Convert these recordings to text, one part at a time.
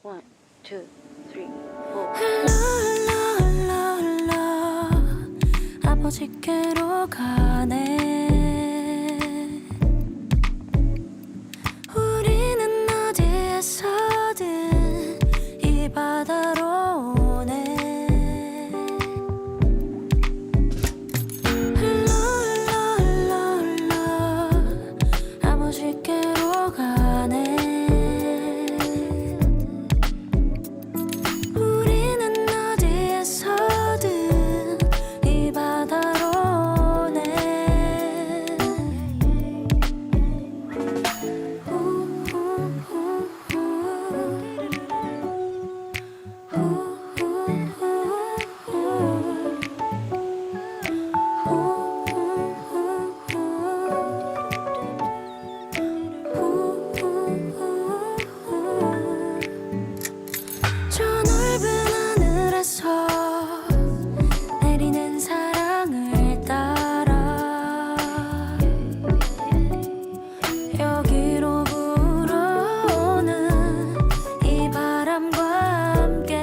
One, two, three, four. 아버지께로 가네. 우리는 어디에서든 이 바다로 오네. 흘러 아버지께로 가네. 우리는 어디에서든 이 바다로 오네. 저 넓은 하늘에서 내리는 사랑을 따라 여기로 불어오는 이 바람과 함께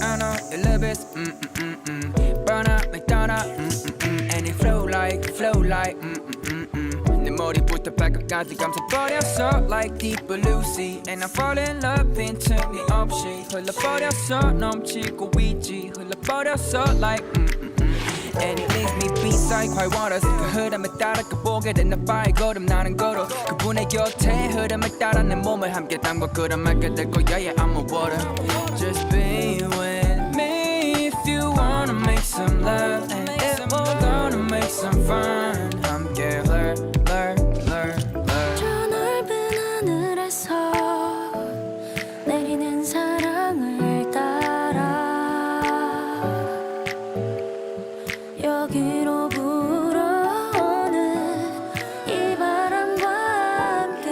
I know your love is burn up like donut and it flow like 내 머리부터 발끝까지 감싸버렸어 like deep blue sea and I fall in love 빈틈이 없이 흘러버렸어 넘치고 있지 흘러버렸어 like And it makes me be like white waters 그 흐름에 따라 그 보게 된 내 발걸음 나는 걸어 그분의 곁에 흐름에 따라 내 몸을 함께 담고 걸어가게 될 거야 yeah I'm a water Just be with me if you wanna make some love And if we're gonna make some fun 함께 learn 저 넓은 하늘에서 내리는 사랑을 따라 여기로 불어오는 이 바람과 함께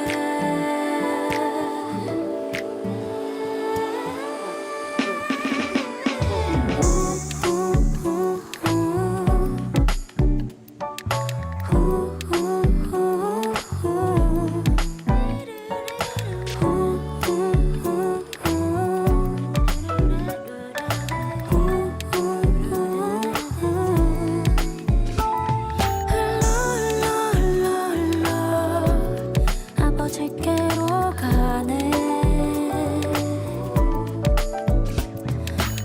아버지께로 가네.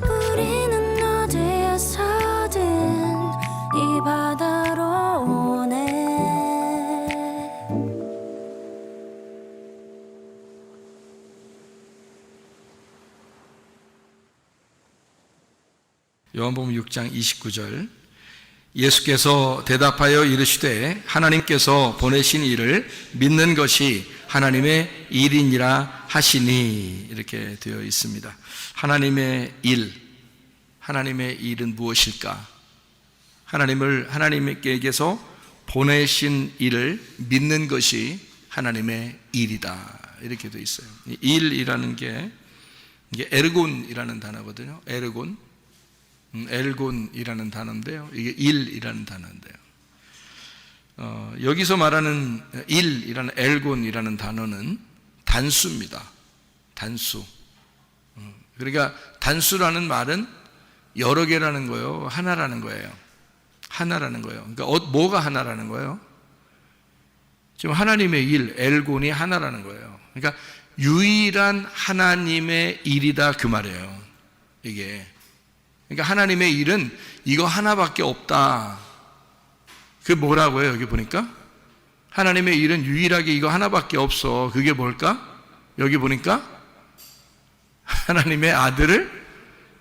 우리는 어디에서든 이 바다로 오네. 요한복음 6장 29절 예수께서 대답하여 이르시되 하나님께서 보내신 이를 믿는 것이 하나님의 일이니라 하시니 이렇게 되어 있습니다. 하나님의 일은 무엇일까? 하나님께서 보내신 일을 믿는 것이 하나님의 일이다 이렇게 되어 있어요. 일이라는 게 이게 에르곤이라는 단어거든요. 엘곤이라는 단어인데요. 이게 일이라는 단어인데요. 여기서 말하는 일이라는 엘곤이라는 단어는 단수입니다. 단수. 그러니까 단수라는 말은 여러 개라는 거예요. 하나라는 거예요. 하나라는 거예요. 그러니까 뭐가 하나라는 거예요? 지금 하나님의 일, 엘곤이 하나라는 거예요. 그러니까 유일한 하나님의 일이다 그 말이에요. 이게. 그러니까 하나님의 일은 이거 하나밖에 없다. 그게 뭐라고요? 여기 보니까 하나님의 일은 유일하게 이거 하나밖에 없어. 그게 뭘까? 여기 보니까 하나님의 아들을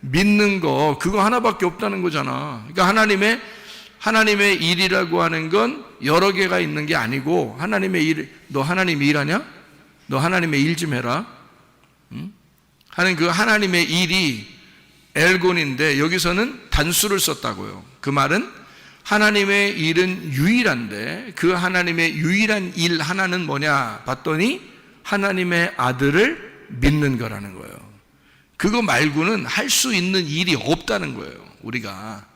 믿는 거 그거 하나밖에 없다는 거잖아. 그러니까 하나님의 일이라고 하는 건 여러 개가 있는 게 아니고 하나님의 일, 너 하나님 일하냐? 너 하나님의 일 좀 해라. 하는 그 하나님의 일이 엘곤인데 여기서는 단수를 썼다고요. 그 말은 하나님의 일은 유일한데 그 하나님의 유일한 일 하나는 뭐냐 봤더니 하나님의 아들을 믿는 거라는 거예요. 그거 말고는 할 수 있는 일이 없다는 거예요. 우리가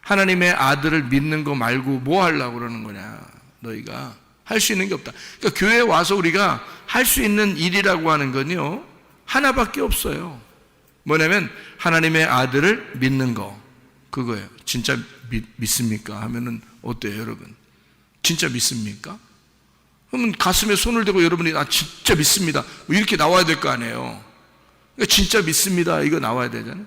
하나님의 아들을 믿는 거 말고 뭐 하려고 그러는 거냐 너희가. 할 수 있는 게 없다. 그러니까 교회에 와서 우리가 할 수 있는 일이라고 하는 건요, 하나밖에 없어요. 뭐냐면 하나님의 아들을 믿는 거, 그거예요. 진짜 믿습니까? 하면은 어때요, 여러분? 진짜 믿습니까? 그러면 가슴에 손을 대고 여러분이 진짜 믿습니다, 뭐 이렇게 나와야 될 거 아니에요. 그러니까 진짜 믿습니다, 이거 나와야 되잖아요.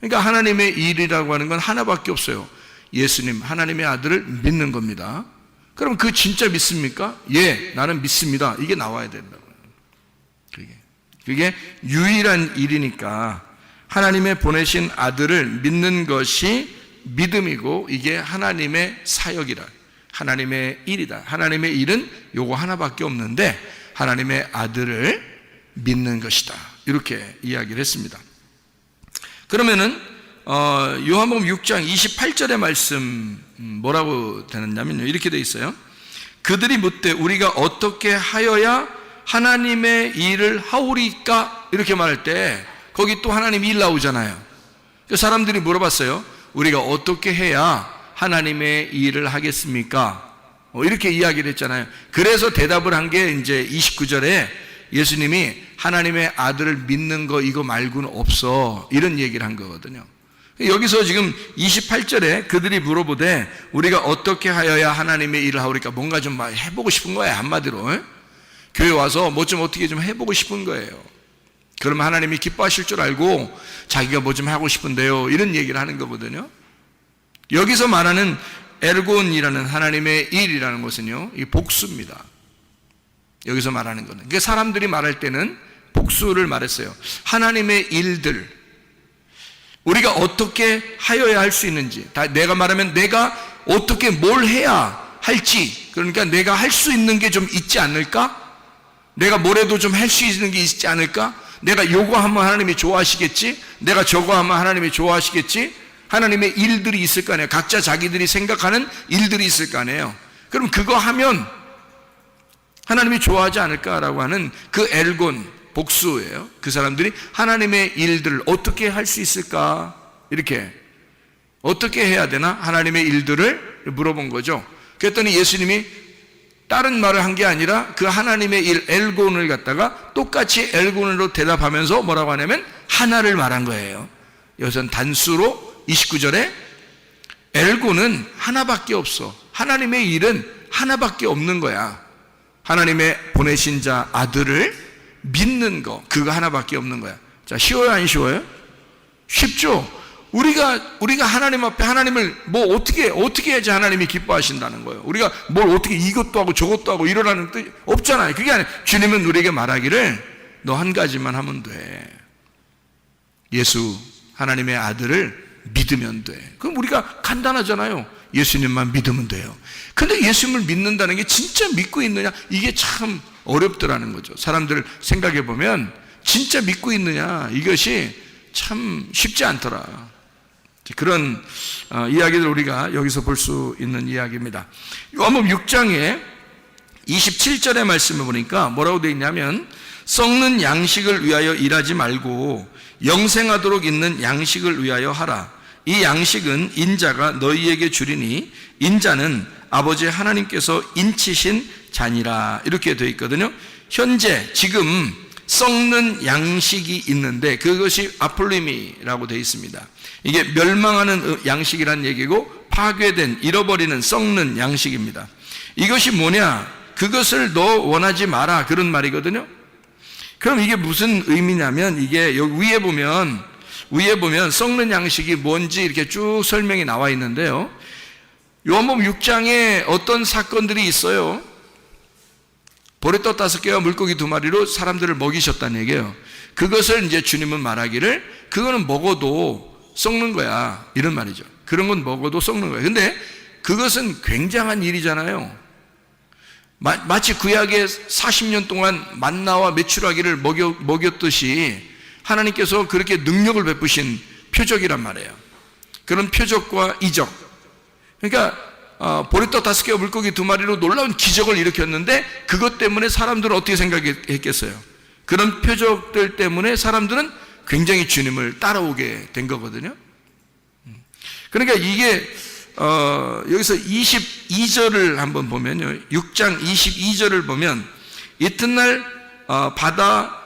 그러니까 하나님의 일이라고 하는 건 하나밖에 없어요. 예수님, 하나님의 아들을 믿는 겁니다. 그럼 그 진짜 믿습니까? 예, 나는 믿습니다, 이게 나와야 된다고요. 그게 유일한 일이니까 하나님의 보내신 아들을 믿는 것이 믿음이고, 이게 하나님의 사역이라, 하나님의 일이다. 하나님의 일은 요거 하나밖에 없는데 하나님의 아들을 믿는 것이다, 이렇게 이야기를 했습니다. 그러면은 요한복음 6장 28절의 말씀 뭐라고 되느냐면요, 이렇게 돼 있어요. 그들이 묻되 우리가 어떻게 하여야 하나님의 일을 하오리까, 이렇게 말할 때 거기 또 하나님 일 나오잖아요. 그 사람들이 물어봤어요. 우리가 어떻게 해야 하나님의 일을 하겠습니까? 이렇게 이야기를 했잖아요. 그래서 대답을 한 게 이제 29절에 예수님이 하나님의 아들을 믿는 거 이거 말고는 없어, 이런 얘기를 한 거거든요. 여기서 지금 28절에 그들이 물어보되 우리가 어떻게 하여야 하나님의 일을 하오리까, 뭔가 좀 해보고 싶은 거예요, 한마디로. 교회 와서 뭐 좀 어떻게 좀 해보고 싶은 거예요. 그러면 하나님이 기뻐하실 줄 알고 자기가 뭐 좀 하고 싶은데요, 이런 얘기를 하는 거거든요. 여기서 말하는 엘곤이라는 하나님의 일이라는 것은요, 이 복수입니다. 여기서 말하는 거는, 그러니까 사람들이 말할 때는 복수를 말했어요. 하나님의 일들, 우리가 어떻게 하여야 할 수 있는지, 내가 말하면 내가 어떻게 뭘 해야 할지, 그러니까 내가 할 수 있는 게 좀 있지 않을까? 내가 뭐래도 좀 할 수 있는 게 있지 않을까? 내가 요거 하면 하나님이 좋아하시겠지? 내가 저거 하면 하나님이 좋아하시겠지? 하나님의 일들이 있을 거 아니에요. 각자 자기들이 생각하는 일들이 있을 거 아니에요. 그럼 그거 하면 하나님이 좋아하지 않을까라고 하는 그 엘곤, 복수예요. 그 사람들이 하나님의 일들을 어떻게 할 수 있을까, 이렇게 어떻게 해야 되나, 하나님의 일들을 물어본 거죠. 그랬더니 예수님이 다른 말을 한 게 아니라 그 하나님의 일, 엘곤을 갖다가 똑같이 엘곤으로 대답하면서 뭐라고 하냐면 하나를 말한 거예요. 여기서는 단수로 29절에 엘곤은 하나밖에 없어, 하나님의 일은 하나밖에 없는 거야. 하나님의 보내신 자 아들을 믿는 거, 그거 하나밖에 없는 거야. 자, 쉬워요, 안 쉬워요? 쉽죠? 우리가 하나님 앞에 하나님을 뭐 어떻게 해야지 하나님이 기뻐하신다는 거예요. 우리가 뭘 어떻게 이것도 하고 저것도 하고 이러라는 뜻 없잖아요. 그게 아니라 주님은 우리에게 말하기를 너 한 가지만 하면 돼. 예수 하나님의 아들을 믿으면 돼. 그럼 우리가 간단하잖아요. 예수님만 믿으면 돼요. 근데 예수님을 믿는다는 게 진짜 믿고 있느냐, 이게 참 어렵더라는 거죠. 사람들 생각해 보면 진짜 믿고 있느냐, 이것이 참 쉽지 않더라. 그런 이야기를 우리가 여기서 볼 수 있는 이야기입니다. 요한복음 6장에 27절의 말씀을 보니까 뭐라고 되어 있냐면, 썩는 양식을 위하여 일하지 말고 영생하도록 있는 양식을 위하여 하라. 이 양식은 인자가 너희에게 주리니 인자는 아버지 하나님께서 인치신 자니라, 이렇게 되어 있거든요. 현재 지금 썩는 양식이 있는데 그것이 아폴리미라고 되어 있습니다. 이게 멸망하는 양식이란 얘기고 파괴된, 잃어버리는, 썩는 양식입니다. 이것이 뭐냐, 그것을 너 원하지 마라, 그런 말이거든요. 그럼 이게 무슨 의미냐면, 이게 여기 위에 보면 썩는 양식이 뭔지 이렇게 쭉 설명이 나와 있는데요. 요한복음 6장에 어떤 사건들이 있어요. 보리떡 5개와 물고기 2마리로 사람들을 먹이셨다는 얘기예요. 그것을 이제 주님은 말하기를 그거는 먹어도 썩는 거야, 이런 말이죠. 그런 건 먹어도 썩는 거야. 근데 그것은 굉장한 일이잖아요. 마치 구약에 40년 동안 만나와 메추라기를 먹였듯이 하나님께서 그렇게 능력을 베푸신 표적이란 말이에요. 그런 표적과 이적. 그러니까 보리떡 5개와 물고기 2마리로 놀라운 기적을 일으켰는데 그것 때문에 사람들은 어떻게 생각했겠어요? 그런 표적들 때문에 사람들은 굉장히 주님을 따라오게 된 거거든요. 그러니까 이게 여기서 22절을 한번 보면요. 6장 22절을 보면 이튿날 바다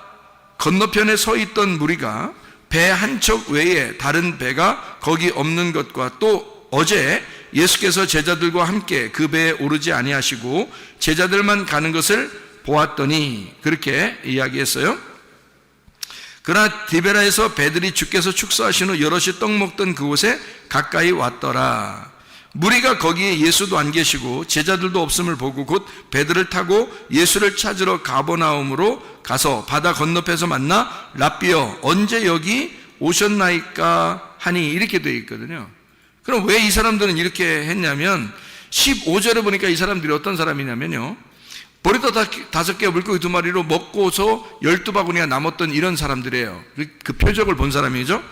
건너편에 서 있던 무리가 배 한 척 외에 다른 배가 거기 없는 것과 또 어제 예수께서 제자들과 함께 그 배에 오르지 아니하시고 제자들만 가는 것을 보았더니 그렇게 이야기했어요. 그러나 디베라에서 배들이 주께서 축사하신 후 여럿이 떡 먹던 그곳에 가까이 왔더라. 무리가 거기에 예수도 안 계시고 제자들도 없음을 보고 곧 배들을 타고 예수를 찾으러 가버나움으로 가서 바다 건너편에서 만나 랍비여 언제 여기 오셨나이까 하니 이렇게 되어 있거든요. 그럼 왜 이 사람들은 이렇게 했냐면 15절에 보니까 이 사람들이 어떤 사람이냐면요, 보리떡 5개 물고기 2마리로 먹고서 12바구니가 남았던 이런 사람들이에요. 그 표적을 본 사람이죠.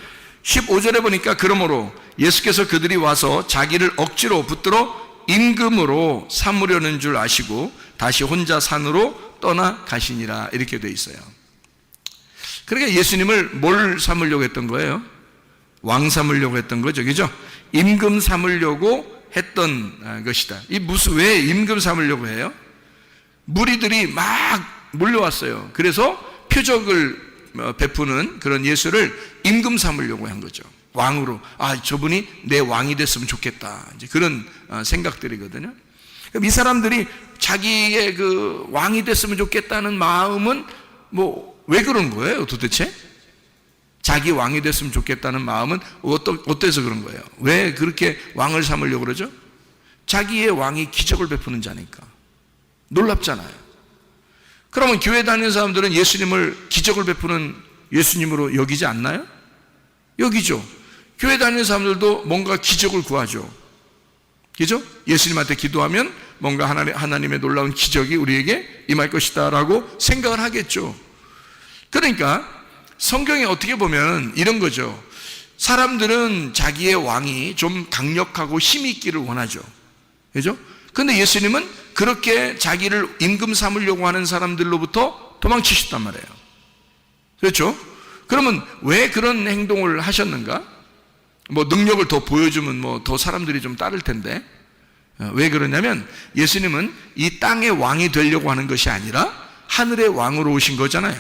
15절에 보니까 그러므로 예수께서 그들이 와서 자기를 억지로 붙들어 임금으로 삼으려는 줄 아시고 다시 혼자 산으로 떠나 가시니라 이렇게 돼 있어요. 그러니까 예수님을 뭘 삼으려고 했던 거예요? 왕 삼으려고 했던 거죠, 그죠? 임금 삼으려고 했던 것이다. 왜 임금 삼으려고 해요? 무리들이 막 몰려왔어요. 그래서 표적을 베푸는 그런 예수를 임금 삼으려고 한 거죠. 왕으로, 저분이 내 왕이 됐으면 좋겠다, 이제 그런 생각들이거든요. 그럼 이 사람들이 자기의 그 왕이 됐으면 좋겠다는 마음은 왜 그런 거예요, 도대체? 자기 왕이 됐으면 좋겠다는 마음은 어때서 그런 거예요? 왜 그렇게 왕을 삼으려고 그러죠? 자기의 왕이 기적을 베푸는 자니까. 놀랍잖아요. 그러면 교회 다니는 사람들은 예수님을 기적을 베푸는 예수님으로 여기지 않나요? 여기죠. 교회 다니는 사람들도 뭔가 기적을 구하죠. 그죠? 예수님한테 기도하면 뭔가 하나님의 놀라운 기적이 우리에게 임할 것이다 라고 생각을 하겠죠. 그러니까 성경에 어떻게 보면 이런 거죠. 사람들은 자기의 왕이 좀 강력하고 힘이 있기를 원하죠. 그죠? 근데 예수님은 그렇게 자기를 임금 삼으려고 하는 사람들로부터 도망치셨단 말이에요. 그렇죠? 그러면 왜 그런 행동을 하셨는가? 능력을 더 보여주면 더 사람들이 좀 따를 텐데. 왜 그러냐면 예수님은 이 땅의 왕이 되려고 하는 것이 아니라 하늘의 왕으로 오신 거잖아요.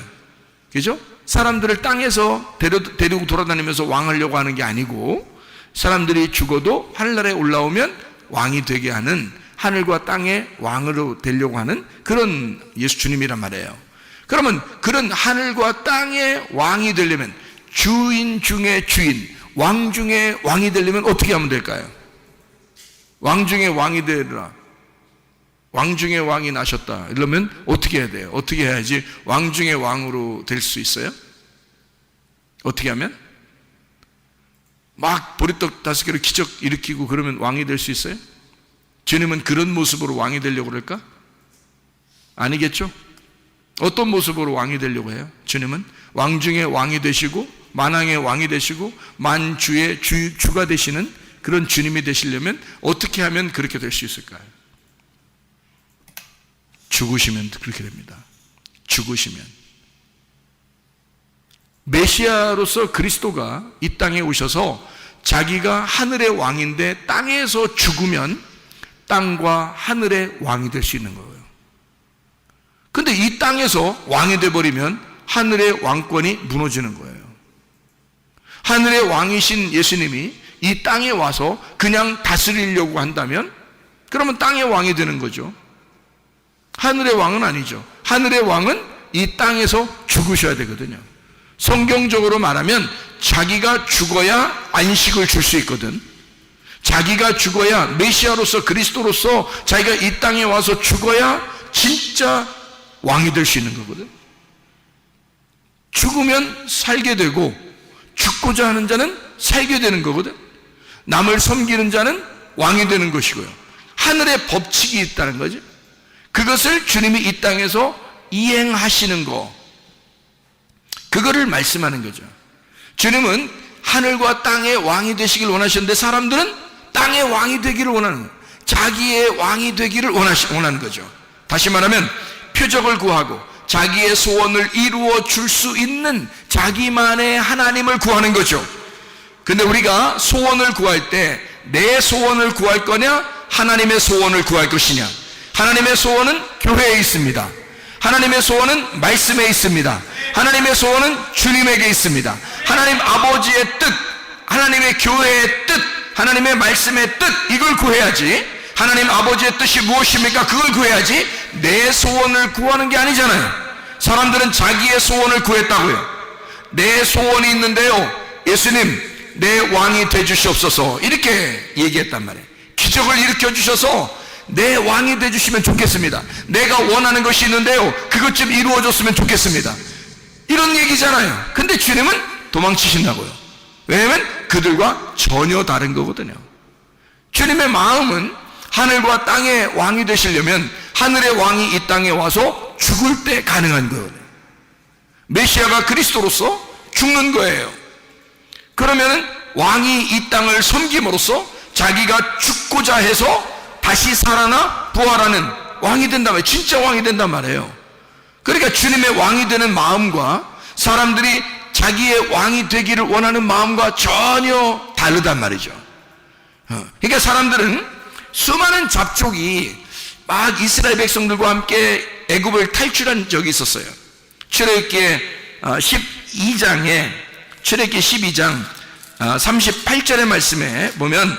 그죠? 사람들을 땅에서 데리고 돌아다니면서 왕하려고 하는 게 아니고 사람들이 죽어도 하늘나라에 올라오면 왕이 되게 하는 하늘과 땅의 왕으로 되려고 하는 그런 예수 주님이란 말이에요. 그러면 그런 하늘과 땅의 왕이 되려면 주인 중에 주인, 왕 중에 왕이 되려면 어떻게 하면 될까요? 왕 중에 왕이 되리라. 왕 중에 왕이 나셨다. 이러면 어떻게 해야 돼요? 어떻게 해야지 왕 중에 왕으로 될 수 있어요? 어떻게 하면? 막 보리떡 5개로 기적 일으키고 그러면 왕이 될 수 있어요? 주님은 그런 모습으로 왕이 되려고 그럴까? 아니겠죠? 어떤 모습으로 왕이 되려고 해요? 주님은 왕 중에 왕이 되시고 만왕의 왕이 되시고 만주의 주가 되시는 그런 주님이 되시려면 어떻게 하면 그렇게 될 수 있을까요? 죽으시면 그렇게 됩니다. 죽으시면. 메시아로서 그리스도가 이 땅에 오셔서 자기가 하늘의 왕인데 땅에서 죽으면 땅과 하늘의 왕이 될 수 있는 거예요. 근데 이 땅에서 왕이 돼버리면 하늘의 왕권이 무너지는 거예요. 하늘의 왕이신 예수님이 이 땅에 와서 그냥 다스리려고 한다면 그러면 땅의 왕이 되는 거죠. 하늘의 왕은 아니죠. 하늘의 왕은 이 땅에서 죽으셔야 되거든요. 성경적으로 말하면 자기가 죽어야 안식을 줄 수 있거든. 자기가 죽어야 메시아로서 그리스도로서 자기가 이 땅에 와서 죽어야 진짜 왕이 될 수 있는 거거든. 죽으면 살게 되고 죽고자 하는 자는 살게 되는 거거든. 남을 섬기는 자는 왕이 되는 것이고요. 하늘의 법칙이 있다는 거죠. 그것을 주님이 이 땅에서 이행하시는 거, 그거를 말씀하는 거죠. 주님은 하늘과 땅의 왕이 되시길 원하셨는데 사람들은 땅의 왕이 되기를 원하는 거예요. 자기의 왕이 되기를 원하는 거죠. 다시 말하면 표적을 구하고 자기의 소원을 이루어 줄 수 있는 자기만의 하나님을 구하는 거죠. 근데 우리가 소원을 구할 때 내 소원을 구할 거냐, 하나님의 소원을 구할 것이냐. 하나님의 소원은 교회에 있습니다. 하나님의 소원은 말씀에 있습니다. 하나님의 소원은 주님에게 있습니다. 하나님 아버지의 뜻, 하나님의 교회의 뜻, 하나님의 말씀의 뜻, 이걸 구해야지. 하나님 아버지의 뜻이 무엇입니까? 그걸 구해야지. 내 소원을 구하는 게 아니잖아요. 사람들은 자기의 소원을 구했다고요. 내 소원이 있는데요, 예수님 내 왕이 되주시옵소서, 이렇게 얘기했단 말이에요. 기적을 일으켜 주셔서 내 왕이 되주시면 좋겠습니다. 내가 원하는 것이 있는데요, 그것 좀 이루어졌으면 좋겠습니다, 이런 얘기잖아요. 근데 주님은 도망치신다고요. 왜냐하면 그들과 전혀 다른 거거든요. 주님의 마음은 하늘과 땅의 왕이 되시려면 하늘의 왕이 이 땅에 와서 죽을 때 가능한 거예요. 메시아가 그리스도로서 죽는 거예요. 그러면 왕이 이 땅을 섬김으로써 자기가 죽고자 해서 다시 살아나 부활하는 왕이 된단 말이에요. 진짜 왕이 된단 말이에요. 그러니까 주님의 왕이 되는 마음과 사람들이 자기의 왕이 되기를 원하는 마음과 전혀 다르단 말이죠. 그러니까 사람들은 수많은 잡족이 막 이스라엘 백성들과 함께 애굽을 탈출한 적이 있었어요. 출애굽기 12장에, 출애굽기 12장 38절의 말씀에 보면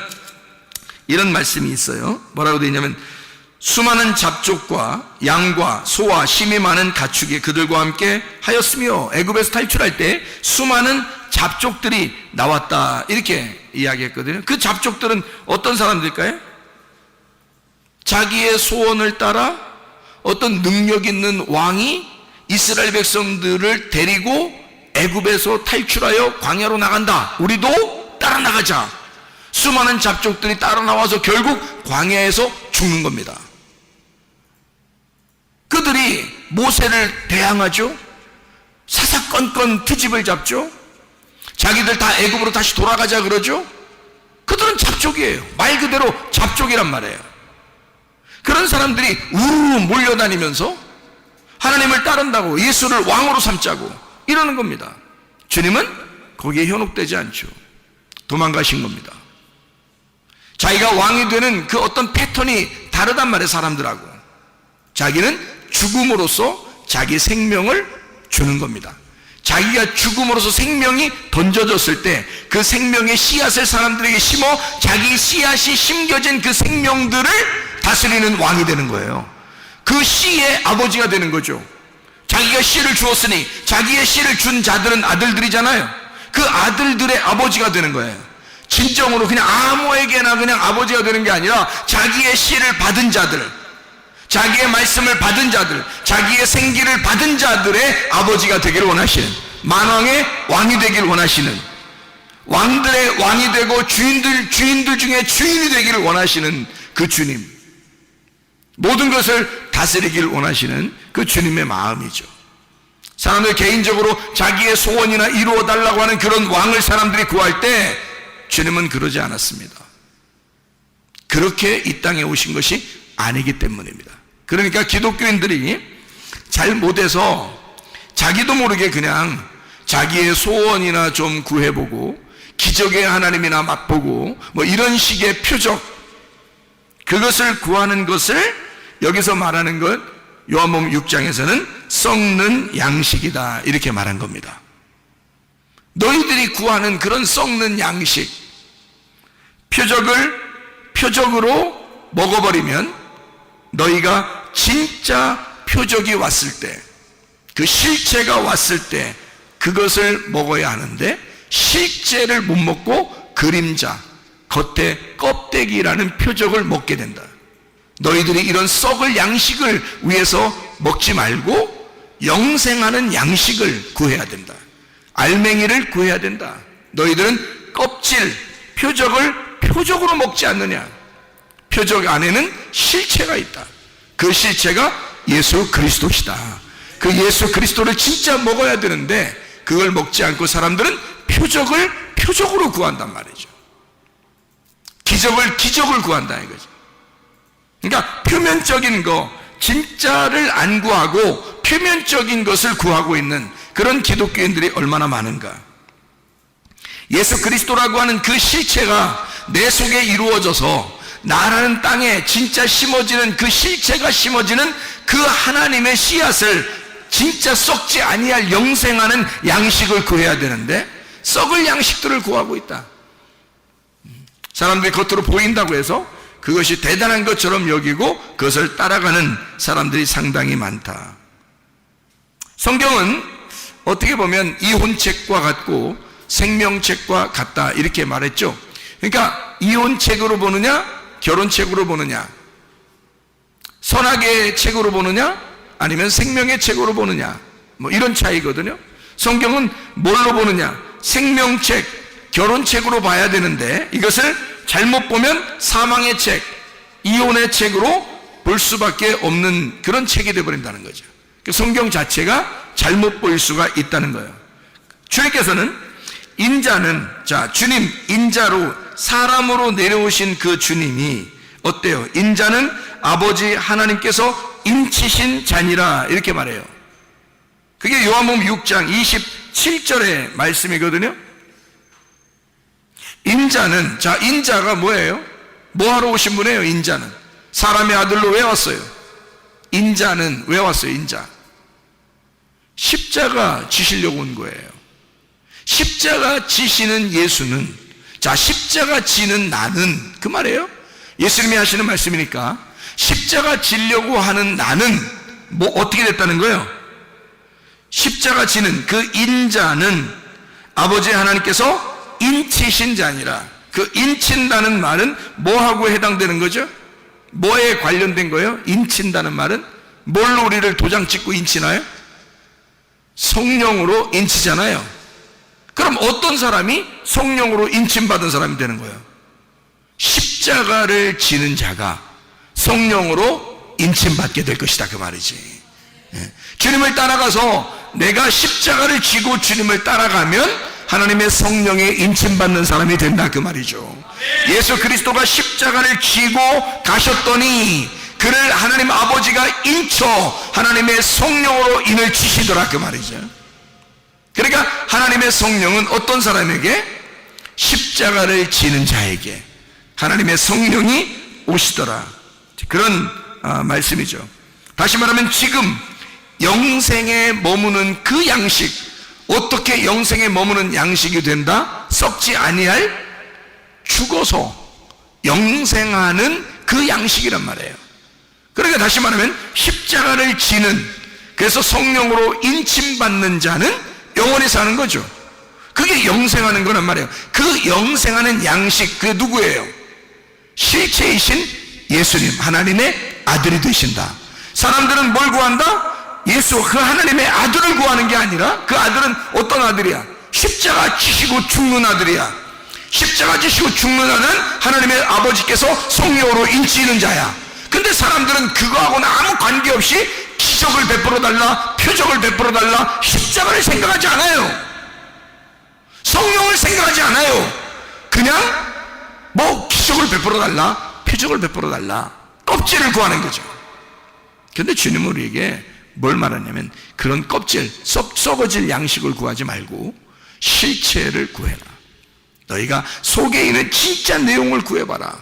이런 말씀이 있어요. 뭐라고 되어 있냐면, 수많은 잡족과 양과 소와 심이 많은 가축이 그들과 함께 하였으며, 애굽에서 탈출할 때 수많은 잡족들이 나왔다, 이렇게 이야기했거든요. 그 잡족들은 어떤 사람들일까요? 자기의 소원을 따라 어떤 능력 있는 왕이 이스라엘 백성들을 데리고 애굽에서 탈출하여 광야로 나간다, 우리도 따라 나가자. 수많은 잡족들이 따라 나와서 결국 광야에서 죽는 겁니다. 그들이 모세를 대항하죠. 사사건건 트집을 잡죠. 자기들 다 애굽으로 다시 돌아가자 그러죠. 그들은 잡족이에요. 말 그대로 잡족이란 말이에요. 그런 사람들이 우르르 몰려다니면서 하나님을 따른다고, 예수를 왕으로 삼자고 이러는 겁니다. 주님은 거기에 현혹되지 않죠. 도망가신 겁니다. 자기가 왕이 되는 그 어떤 패턴이 다르단 말이에요, 사람들하고. 자기는 죽음으로써 자기 생명을 주는 겁니다. 자기가 죽음으로써 생명이 던져졌을 때 그 생명의 씨앗을 사람들에게 심어 자기 씨앗이 심겨진 그 생명들을 다스리는 왕이 되는 거예요. 그 씨의 아버지가 되는 거죠. 자기가 씨를 주었으니 자기의 씨를 준 자들은 아들들이잖아요. 그 아들들의 아버지가 되는 거예요. 진정으로 그냥 아무에게나 그냥 아버지가 되는 게 아니라 자기의 씨를 받은 자들, 자기의 말씀을 받은 자들, 자기의 생기를 받은 자들의 아버지가 되기를 원하시는, 만왕의 왕이 되기를 원하시는, 왕들의 왕이 되고 주인들 중에 주인이 되기를 원하시는 그 주님, 모든 것을 다스리기를 원하시는 그 주님의 마음이죠. 사람들 개인적으로 자기의 소원이나 이루어 달라고 하는 그런 왕을 사람들이 구할 때 주님은 그러지 않았습니다. 그렇게 이 땅에 오신 것이 아니기 때문입니다. 그러니까 기독교인들이 잘 못해서 자기도 모르게 그냥 자기의 소원이나 좀 구해보고 기적의 하나님이나 맛보고 뭐 이런 식의 표적, 그것을 구하는 것을 여기서 말하는 것, 요한복음 6장에서는 썩는 양식이다, 이렇게 말한 겁니다. 너희들이 구하는 그런 썩는 양식, 표적을 표적으로 먹어버리면 너희가 진짜 표적이 왔을 때, 그 실체가 왔을 때 그것을 먹어야 하는데, 실제를 못 먹고 그림자, 겉에 껍데기라는 표적을 먹게 된다. 너희들이 이런 썩을 양식을 위해서 먹지 말고 영생하는 양식을 구해야 된다. 알맹이를 구해야 된다. 너희들은 껍질, 표적을 표적으로 먹지 않느냐. 표적 안에는 실체가 있다. 그 실체가 예수 그리스도시다. 그 예수 그리스도를 진짜 먹어야 되는데 그걸 먹지 않고 사람들은 표적을 표적으로 구한단 말이죠. 기적을 기적을 구한다 이거죠. 그러니까 표면적인 거, 진짜를 안 구하고 표면적인 것을 구하고 있는 그런 기독교인들이 얼마나 많은가. 예수 그리스도라고 하는 그 실체가 내 속에 이루어져서 나라는 땅에 진짜 심어지는 그 실체가 심어지는 그 하나님의 씨앗을 진짜 썩지 아니할 영생하는 양식을 구해야 되는데 썩을 양식들을 구하고 있다. 사람들이 겉으로 보인다고 해서 그것이 대단한 것처럼 여기고 그것을 따라가는 사람들이 상당히 많다. 성경은 어떻게 보면 이혼책과 같고 생명책과 같다 이렇게 말했죠. 그러니까 이혼책으로 보느냐 결혼책으로 보느냐, 선악의 책으로 보느냐 아니면 생명의 책으로 보느냐, 뭐 이런 차이거든요. 성경은 뭘로 보느냐, 생명책, 결혼책으로 봐야 되는데 이것을 잘못 보면 사망의 책, 이혼의 책으로 볼 수밖에 없는 그런 책이 되어버린다는 거죠. 성경 자체가 잘못 보일 수가 있다는 거예요. 주님께서는 인자는, 자, 주님, 인자로 사람으로 내려오신 그 주님이 어때요? 인자는 아버지 하나님께서 인치신 자니라 이렇게 말해요. 그게 요한복음 6장 27절의 말씀이거든요. 인자는, 자, 인자가 뭐예요? 뭐 하러 오신 분이에요? 인자는 사람의 아들로 왜 왔어요? 인자는 왜 왔어요? 인자 십자가 지시려고 온 거예요. 십자가 지시는 예수는, 자, 십자가 지는 나는, 그 말이에요. 예수님이 하시는 말씀이니까 십자가 지려고 하는 나는 뭐 어떻게 됐다는 거예요? 십자가 지는 그 인자는 아버지 하나님께서 인치신 자니라. 그 인친다는 말은 뭐하고 해당되는 거죠? 뭐에 관련된 거예요? 인친다는 말은 뭘로 우리를 도장 찍고 인치나요? 성령으로 인치잖아요. 그럼 어떤 사람이 성령으로 인침받은 사람이 되는 거예요? 십자가를 지는 자가 성령으로 인침받게 될 것이다 그 말이지. 주님을 따라가서 내가 십자가를 지고 주님을 따라가면 하나님의 성령에 인침받는 사람이 된다 그 말이죠. 예수 그리스도가 십자가를 지고 가셨더니 그를 하나님 아버지가 인쳐 하나님의 성령으로 인을 치시더라 그 말이죠. 그러니까 하나님의 성령은 어떤 사람에게? 십자가를 지는 자에게 하나님의 성령이 오시더라, 그런 말씀이죠. 다시 말하면 지금 영생에 머무는 그 양식, 어떻게 영생에 머무는 양식이 된다? 썩지 아니할 죽어서 영생하는 그 양식이란 말이에요. 그러니까 다시 말하면 십자가를 지는, 그래서 성령으로 인침받는 자는 영원히 사는 거죠. 그게 영생하는 거란 말이에요. 그 영생하는 양식, 그게 누구예요? 실체이신 예수님, 하나님의 아들이 되신다. 사람들은 뭘 구한다? 예수, 그 하나님의 아들을 구하는 게 아니라 그 아들은 어떤 아들이야? 십자가 지시고 죽는 아들이야. 십자가 지시고 죽는 아들은 하나님의 아버지께서 성령으로 인치는 자야. 근데 사람들은 그거하고는 아무 관계없이 기적을 베풀어 달라, 표적을 베풀어 달라, 십자가를 생각하지 않아요. 성령을 생각하지 않아요. 그냥 뭐 기적을 베풀어 달라, 표적을 베풀어 달라, 껍질을 구하는 거죠. 근데 주님은 우리에게 뭘 말하냐면 그런 껍질, 썩어질 양식을 구하지 말고 실체를 구해라. 너희가 속에 있는 진짜 내용을 구해봐라.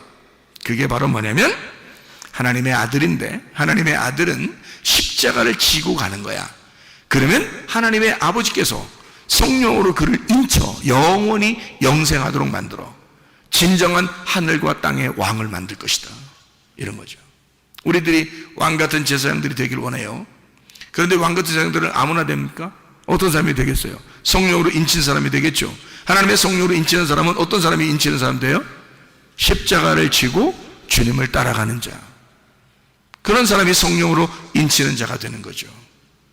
그게 바로 뭐냐면 하나님의 아들인데, 하나님의 아들은 십자가를 지고 가는 거야. 그러면 하나님의 아버지께서 성령으로 그를 인쳐 영원히 영생하도록 만들어 진정한 하늘과 땅의 왕을 만들 것이다, 이런 거죠. 우리들이 왕같은 제사장들이 되길 원해요. 그런데 왕같은 제사장들은 아무나 됩니까? 어떤 사람이 되겠어요? 성령으로 인친 사람이 되겠죠. 하나님의 성령으로 인치는 사람은 어떤 사람이 인치는 사람 돼요? 십자가를 지고 주님을 따라가는 자, 그런 사람이 성령으로 인치는 자가 되는 거죠.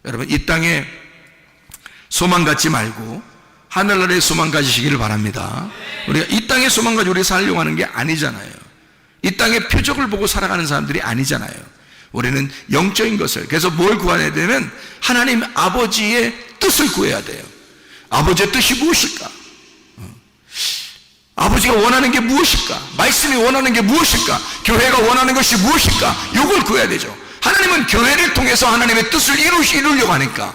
여러분, 이 땅에 소망 갖지 말고 하늘나라에 소망 가지시기를 바랍니다. 우리가 이 땅에 소망 가지고 우리가 살려고 하는 게 아니잖아요. 이 땅의 표적을 보고 살아가는 사람들이 아니잖아요. 우리는 영적인 것을, 그래서 뭘 구해야 되면 하나님 아버지의 뜻을 구해야 돼요. 아버지의 뜻이 무엇일까? 아버지가 원하는 게 무엇일까? 말씀이 원하는 게 무엇일까? 교회가 원하는 것이 무엇일까? 이걸 구해야 되죠. 하나님은 교회를 통해서 하나님의 뜻을 이루려고 하니까,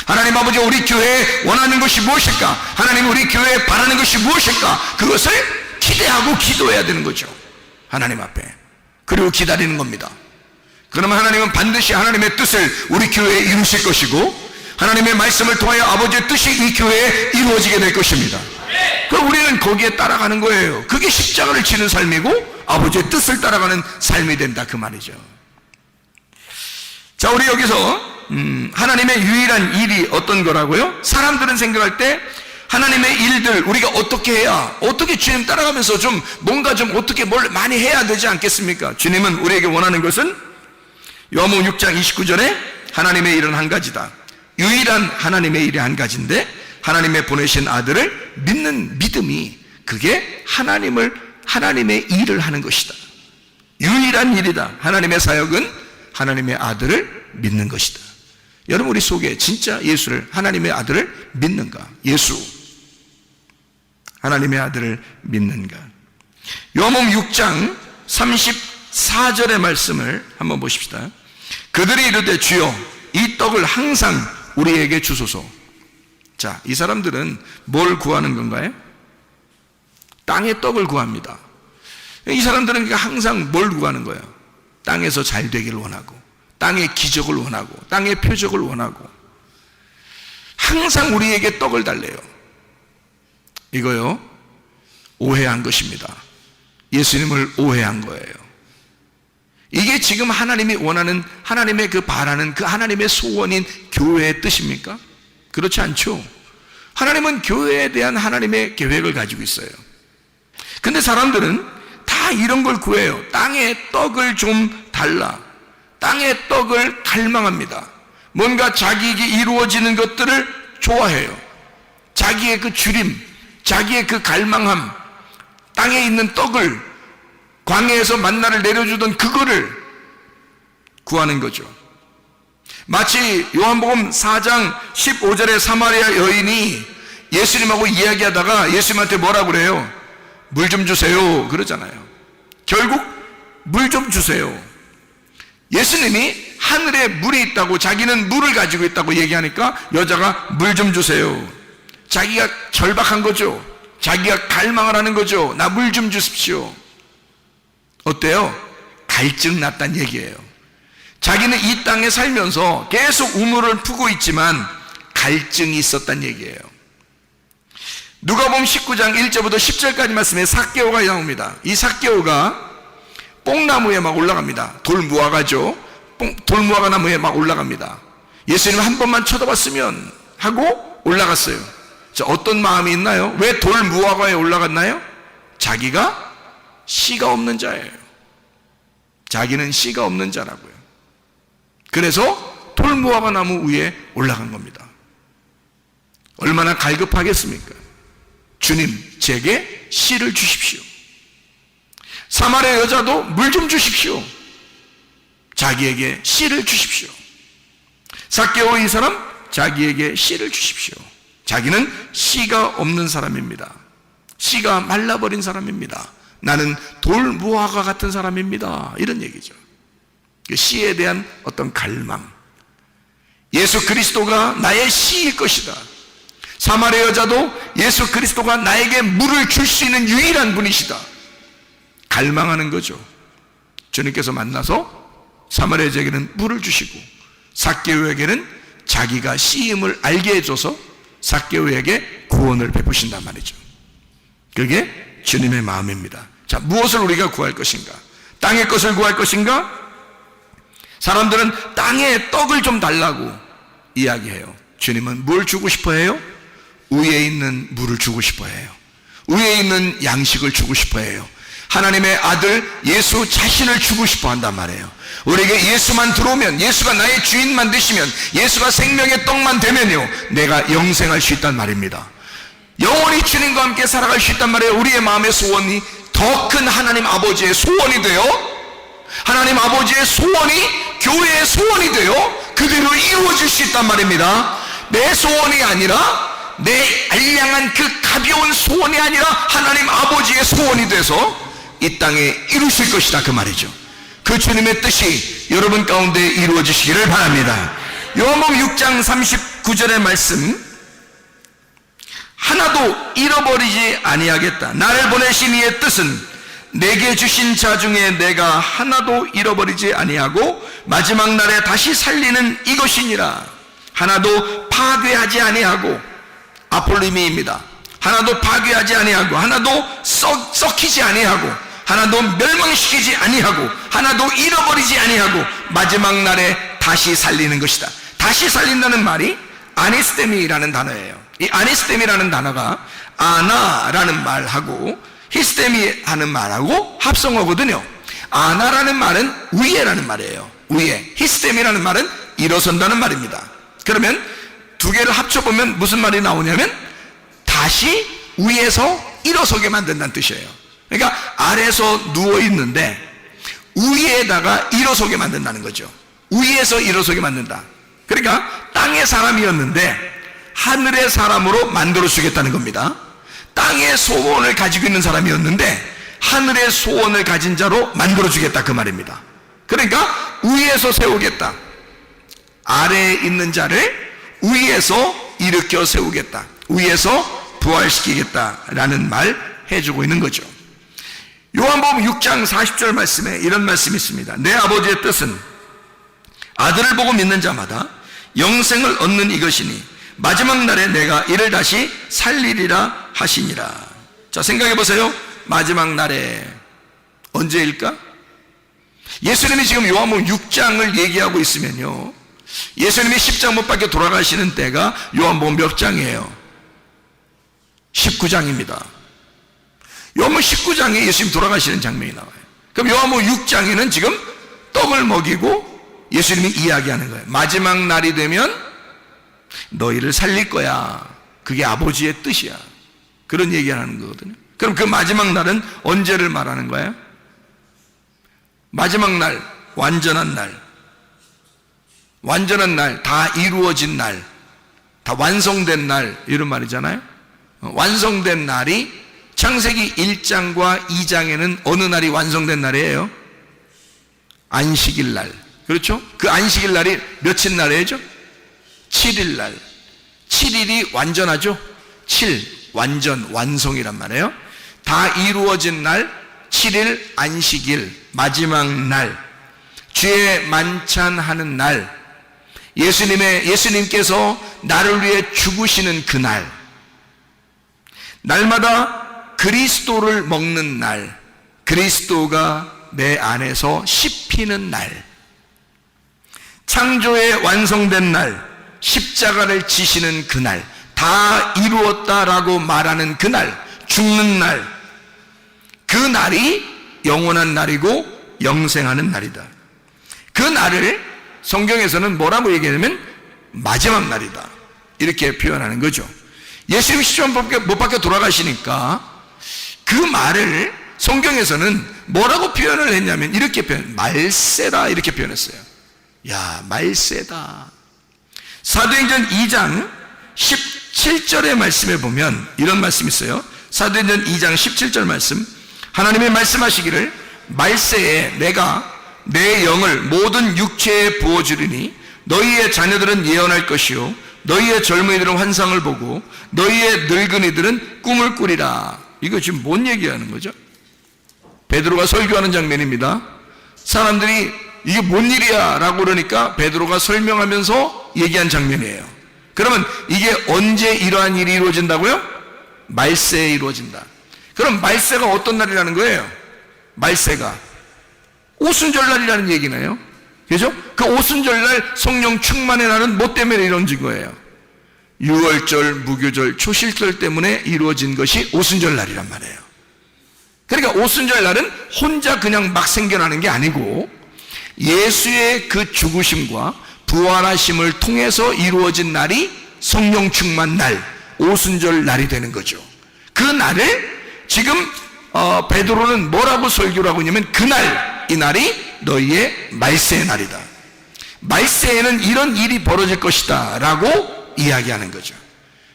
하나님 아버지가 우리 교회에 원하는 것이 무엇일까? 하나님 우리 교회에 바라는 것이 무엇일까? 그것을 기대하고 기도해야 되는 거죠. 하나님 앞에. 그리고 기다리는 겁니다. 그러면 하나님은 반드시 하나님의 뜻을 우리 교회에 이루실 것이고 하나님의 말씀을 통하여 아버지의 뜻이 이 교회에 이루어지게 될 것입니다. 그럼 우리는 거기에 따라가는 거예요. 그게 십자가를 지는 삶이고 아버지의 뜻을 따라가는 삶이 된다 그 말이죠. 자, 우리 여기서 하나님의 유일한 일이 어떤 거라고요? 사람들은 생각할 때 하나님의 일들 우리가 어떻게 해야, 어떻게 주님 따라가면서 좀 뭔가 좀 어떻게 뭘 많이 해야 되지 않겠습니까? 주님은 우리에게 원하는 것은 요한복음 6장 29절에 하나님의 일은 한 가지다. 유일한 하나님의 일이 한 가지인데 하나님의 보내신 아들을 믿는 믿음이 그게 하나님의 일을 하는 것이다. 유일한 일이다. 하나님의 사역은 하나님의 아들을 믿는 것이다. 여러분, 우리 속에 진짜 예수를, 하나님의 아들을 믿는가? 예수, 하나님의 아들을 믿는가? 요한복음 6장 34절의 말씀을 한번 보십시다. 그들이 이르되 주여 이 떡을 항상 우리에게 주소서. 자, 이 사람들은 뭘 구하는 건가요? 땅의 떡을 구합니다. 이 사람들은 항상 뭘 구하는 거예요? 땅에서 잘 되기를 원하고, 땅의 기적을 원하고, 땅의 표적을 원하고, 항상 우리에게 떡을 달래요. 이거요, 오해한 것입니다. 예수님을 오해한 거예요. 이게 지금 하나님이 원하는, 하나님의 그 바라는 그 하나님의 소원인 교회의 뜻입니까? 그렇지 않죠. 하나님은 교회에 대한 하나님의 계획을 가지고 있어요. 근데 사람들은 다 이런 걸 구해요. 땅의 떡을 좀 달라. 땅의 떡을 갈망합니다. 뭔가 자기에게 이루어지는 것들을 좋아해요. 자기의 그 주림, 자기의 그 갈망함, 땅에 있는 떡을, 광야에서 만나를 내려주던 그거를 구하는 거죠. 마치 요한복음 4장 15절에 사마리아 여인이 예수님하고 이야기하다가 예수님한테 뭐라고 그래요? 물 좀 주세요 그러잖아요. 결국 물 좀 주세요. 예수님이 하늘에 물이 있다고, 자기는 물을 가지고 있다고 얘기하니까 여자가 물 좀 주세요. 자기가 절박한 거죠. 자기가 갈망을 하는 거죠. 나 물 좀 주십시오. 어때요? 갈증 났단 얘기예요. 자기는 이 땅에 살면서 계속 우물을 푸고 있지만 갈증이 있었단 얘기예요. 누가복음 19장 1절부터 10절까지 말씀에 삭개오가 나옵니다. 이 삭개오가 뽕나무에 막 올라갑니다. 돌무화과죠. 돌무화과 나무에 막 올라갑니다. 예수님 한 번만 쳐다봤으면 하고 올라갔어요. 자, 어떤 마음이 있나요? 왜 돌무화과에 올라갔나요? 자기가 씨가 없는 자예요. 자기는 씨가 없는 자라고요. 그래서 돌무화과 나무 위에 올라간 겁니다. 얼마나 갈급하겠습니까? 주님, 제게 씨를 주십시오. 사마리아 여자도 물 좀 주십시오. 자기에게 씨를 주십시오. 삭개오 이 사람, 자기에게 씨를 주십시오. 자기는 씨가 없는 사람입니다. 씨가 말라버린 사람입니다. 나는 돌무화과 같은 사람입니다. 이런 얘기죠. 씨에 대한 어떤 갈망. 예수 그리스도가 나의 씨일 것이다. 사마리아 여자도 예수 그리스도가 나에게 물을 줄 수 있는 유일한 분이시다. 갈망하는 거죠. 주님께서 만나서 사마리아 여자에게는 물을 주시고 삭개오에게는 자기가 씨임을 알게 해줘서 삭개오에게 구원을 베푸신단 말이죠. 그게 주님의 마음입니다. 자, 무엇을 우리가 구할 것인가? 땅의 것을 구할 것인가? 사람들은 땅의 떡을 좀 달라고 이야기해요. 주님은 뭘 주고 싶어 해요? 위에 있는 물을 주고 싶어 해요. 위에 있는 양식을 주고 싶어 해요. 하나님의 아들 예수 자신을 주고 싶어 한단 말이에요. 우리에게 예수만 들어오면, 예수가 나의 주인만 되시면, 예수가 생명의 떡만 되면요, 내가 영생할 수 있단 말입니다. 영원히 주님과 함께 살아갈 수 있단 말이에요. 우리의 마음의 소원이 더 큰 하나님 아버지의 소원이 되어, 하나님 아버지의 소원이 교회의 소원이 되어 그대로 이루어질 수 있단 말입니다. 내 소원이 아니라, 내 알량한 그 가벼운 소원이 아니라 하나님 아버지의 소원이 돼서 이 땅에 이루실 것이다 그 말이죠. 그 주님의 뜻이 여러분 가운데 이루어지시기를 바랍니다. 요한복음 6장 39절의 말씀, 하나도 잃어버리지 아니하겠다. 나를 보내신 이의 뜻은 내게 주신 자 중에 내가 하나도 잃어버리지 아니하고 마지막 날에 다시 살리는 이것이니라. 하나도 파괴하지 아니하고, 아폴리미입니다. 하나도 파괴하지 아니하고, 하나도 썩히지 아니하고, 하나도 멸망시키지 아니하고, 하나도 잃어버리지 아니하고 마지막 날에 다시 살리는 것이다. 다시 살린다는 말이 아니스테미라는 단어예요. 이 아니스테미라는 단어가 아나라는 말하고 히스테미 하는 말하고 합성어거든요. 아나라는 말은 위에라는 말이에요. 위에. 히스테미라는 말은 일어선다는 말입니다. 그러면 두 개를 합쳐보면 무슨 말이 나오냐면 다시 위에서 일어서게 만든다는 뜻이에요. 그러니까 아래에서 누워있는데 위에다가 일어서게 만든다는 거죠. 위에서 일어서게 만든다. 그러니까 땅의 사람이었는데 하늘의 사람으로 만들어주겠다는 겁니다. 땅의 소원을 가지고 있는 사람이었는데 하늘의 소원을 가진 자로 만들어주겠다, 그 말입니다. 그러니까 위에서 세우겠다. 아래에 있는 자를 위에서 일으켜 세우겠다, 위에서 부활시키겠다라는 말 해주고 있는 거죠. 요한복음 6장 40절 말씀에 이런 말씀이 있습니다. 내 아버지의 뜻은 아들을 보고 믿는 자마다 영생을 얻는 이것이니 마지막 날에 내가 이를 다시 살리리라 하시니라. 자, 생각해 보세요. 마지막 날에 언제일까? 예수님이 지금 요한복음 6장을 얘기하고 있으면요, 예수님이 십자가 못 박혀 돌아가시는 때가 요한복음 몇 장이에요? 19장입니다. 요한복음 19장에 예수님 돌아가시는 장면이 나와요. 그럼 요한복음 6장에는 지금 떡을 먹이고 예수님이 이야기하는 거예요. 마지막 날이 되면 너희를 살릴 거야. 그게 아버지의 뜻이야. 그런 얘기하는 거거든요. 그럼 그 마지막 날은 언제를 말하는 거예요? 마지막 날, 완전한 날. 완전한 날, 다 이루어진 날, 다 완성된 날, 이런 말이잖아요. 완성된 날이 창세기 1장과 2장에는 어느 날이 완성된 날이에요? 안식일 날. 그렇죠? 그 안식일 날이 며칠 날이죠? 7일 날. 7일이 완전하죠? 7, 완전, 완성이란 말이에요. 다 이루어진 날, 7일 안식일, 마지막 날, 죄 만찬하는 날, 예수님께서 나를 위해 죽으시는 그날, 날마다 그리스도를 먹는 날, 그리스도가 내 안에서 씹히는 날, 창조의 완성된 날, 십자가를 지시는 그날, 다 이루었다라고 말하는 그날, 죽는 날, 그 날이 영원한 날이고 영생하는 날이다. 그 날을 성경에서는 뭐라고 얘기하냐면 마지막 날이다, 이렇게 표현하는 거죠. 예수님이 십자가 못 박혀 돌아가시니까 그 말을 성경에서는 뭐라고 표현을 했냐면 이렇게 말세다, 이렇게 표현했어요. 야, 말세다. 사도행전 2장 17절의 말씀에 보면 이런 말씀이 있어요. 사도행전 2장 17절 말씀, 하나님이 말씀하시기를 말세에 내가 내 영을 모든 육체에 부어주리니 너희의 자녀들은 예언할 것이요 너희의 젊은이들은 환상을 보고 너희의 늙은이들은 꿈을 꾸리라. 이거 지금 뭔 얘기하는 거죠? 베드로가 설교하는 장면입니다. 사람들이 이게 뭔 일이야 라고 그러니까 베드로가 설명하면서 얘기한 장면이에요. 그러면 이게 언제 이러한 일이 이루어진다고요? 말세에 이루어진다. 그럼 말세가 어떤 날이라는 거예요? 말세가 오순절날이라는 얘기네요. 그죠? 그 오순절날 성령 충만의 날은 뭐 때문에 이루어진 거예요? 유월절, 무교절, 초실절 때문에 이루어진 것이 오순절날이란 말이에요. 그러니까 오순절날은 혼자 그냥 막 생겨나는 게 아니고 예수의 그 죽으심과 부활하심을 통해서 이루어진 날이 성령 충만 날, 오순절 날이 되는 거죠. 그 날을 지금 베드로는 뭐라고 설교를 하고 있냐면 그날, 이 날이 너희의 말세의 날이다. 말세에는 이런 일이 벌어질 것이다 라고 이야기하는 거죠.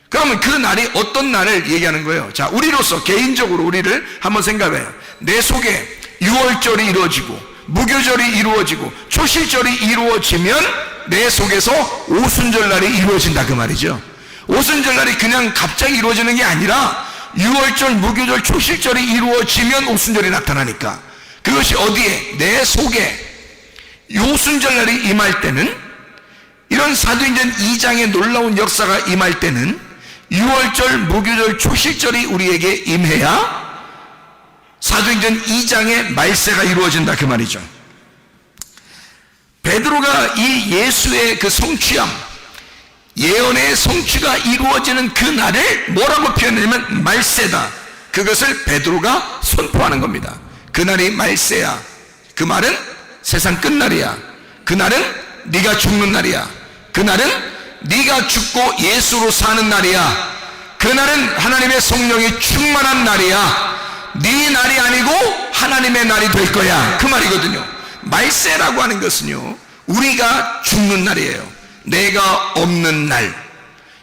그러면 그 날이 어떤 날을 얘기하는 거예요? 자, 우리로서 개인적으로 우리를 한번 생각해요. 내 속에 유월절이 이루어지고 무교절이 이루어지고 초실절이 이루어지면 내 속에서 오순절날이 이루어진다, 그 말이죠. 오순절날이 그냥 갑자기 이루어지는 게 아니라 유월절, 무교절, 초실절이 이루어지면 오순절이 나타나니까 그것이 어디에? 내 속에. 오순절날이 임할 때는, 이런 사도행전 2장의 놀라운 역사가 임할 때는 유월절, 무교절, 초실절이 우리에게 임해야 사도행전 2장의 말세가 이루어진다 그 말이죠. 베드로가 이 예수의 그 성취함, 예언의 성취가 이루어지는 그 날을 뭐라고 표현하냐면 말세다. 그것을 베드로가 선포하는 겁니다. 그날이 말세야. 그 말은 세상 끝날이야. 그날은 네가 죽는 날이야. 그날은 네가 죽고 예수로 사는 날이야. 그날은 하나님의 성령이 충만한 날이야. 네 날이 아니고 하나님의 날이 될 거야. 그 말이거든요. 말세라고 하는 것은요, 우리가 죽는 날이에요. 내가 없는 날,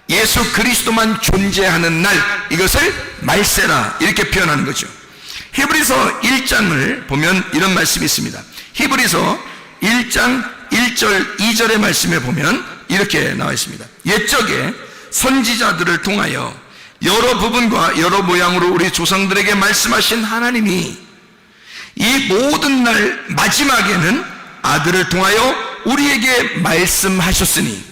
예수 그리스도만 존재하는 날, 이것을 말세라 이렇게 표현하는 거죠. 히브리서 1장을 보면 이런 말씀이 있습니다. 히브리서 1장 1절 2절의 말씀에 보면 이렇게 나와 있습니다. 옛적에 선지자들을 통하여 여러 부분과 여러 모양으로 우리 조상들에게 말씀하신 하나님이 이 모든 날 마지막에는 아들을 통하여 우리에게 말씀하셨으니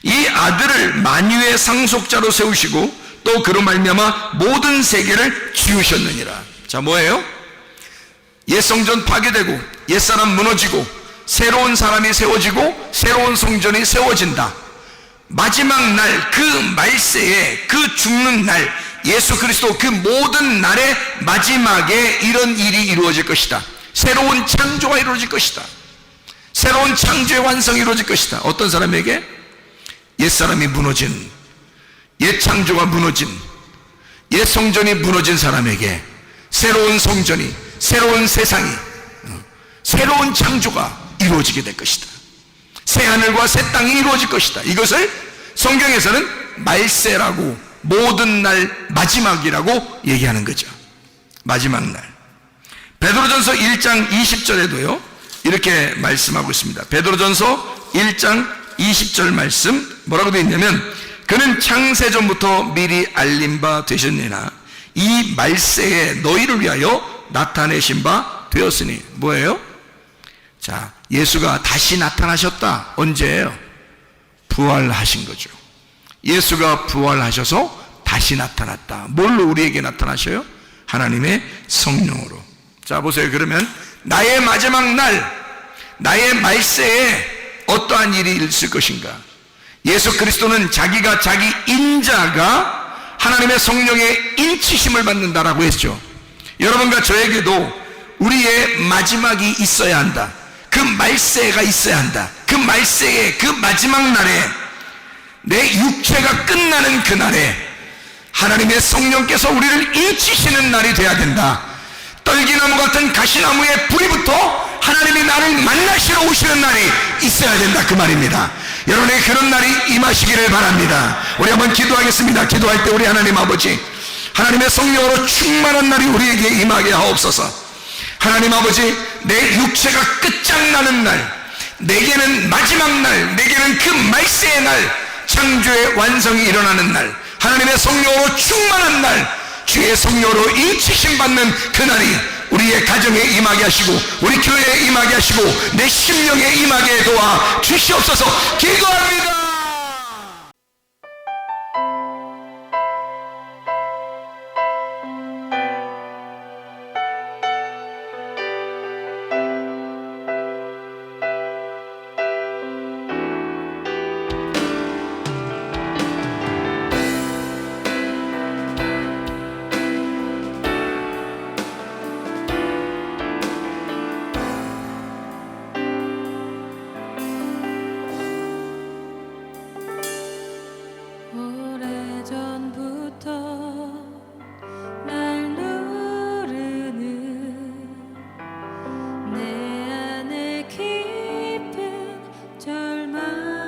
이 아들을 만유의 상속자로 세우시고 또 그로 말미암아 모든 세계를 지으셨느니라. 자, 뭐예요? 옛 성전 파괴되고 옛사람 무너지고 새로운 사람이 세워지고 새로운 성전이 세워진다. 마지막 날, 그 말세에, 그 죽는 날, 예수 그리스도 그 모든 날의 마지막에 이런 일이 이루어질 것이다. 새로운 창조가 이루어질 것이다. 새로운 창조의 완성이 이루어질 것이다. 어떤 사람에게? 옛사람이 무너진, 옛 창조가 무너진, 옛 성전이 무너진 사람에게 새로운 성전이, 새로운 세상이, 새로운 창조가 이루어지게 될 것이다. 새 하늘과 새 땅이 이루어질 것이다. 이것을 성경에서는 말세라고, 모든 날 마지막이라고 얘기하는 거죠. 마지막 날. 베드로전서 1장 20절에도요 이렇게 말씀하고 있습니다. 베드로전서 1장 20절 말씀 뭐라고 되어 있냐면, 그는 창세전부터 미리 알린 바 되셨느니라 이 말세에 너희를 위하여 나타내신 바 되었으니. 뭐예요? 자, 예수가 다시 나타나셨다. 언제예요? 부활하신 거죠. 예수가 부활하셔서 다시 나타났다. 뭘로 우리에게 나타나셔요? 하나님의 성령으로. 자, 보세요. 그러면 나의 마지막 날, 나의 말세에 어떠한 일이 있을 것인가? 예수 그리스도는 자기가 자기 인자가 하나님의 성령의 인치심을 받는다라고 했죠. 여러분과 저에게도 우리의 마지막이 있어야 한다. 그 말세가 있어야 한다. 그 말세에, 그 마지막 날에, 내 육체가 끝나는 그 날에 하나님의 성령께서 우리를 인치시는 날이 돼야 된다. 떨기나무 같은 가시나무에 불이 붙어 하나님이 나를 만나시러 오시는 날이 있어야 된다. 그 말입니다. 여러분에게 그런 날이 임하시기를 바랍니다. 우리 한번 기도하겠습니다. 기도할 때 우리 하나님 아버지, 하나님의 성령으로 충만한 날이 우리에게 임하게 하옵소서. 하나님 아버지, 내 육체가 끝장나는 날, 내게는 마지막 날, 내게는 그 말세의 날, 창조의 완성이 일어나는 날, 하나님의 성령으로 충만한 날, 주의 성령으로 인치심 받는 그날이 우리의 가정에 임하게 하시고 우리 교회에 임하게 하시고 내 심령에 임하게 도와 주시옵소서. 기도합니다. 내 안에 깊은 절망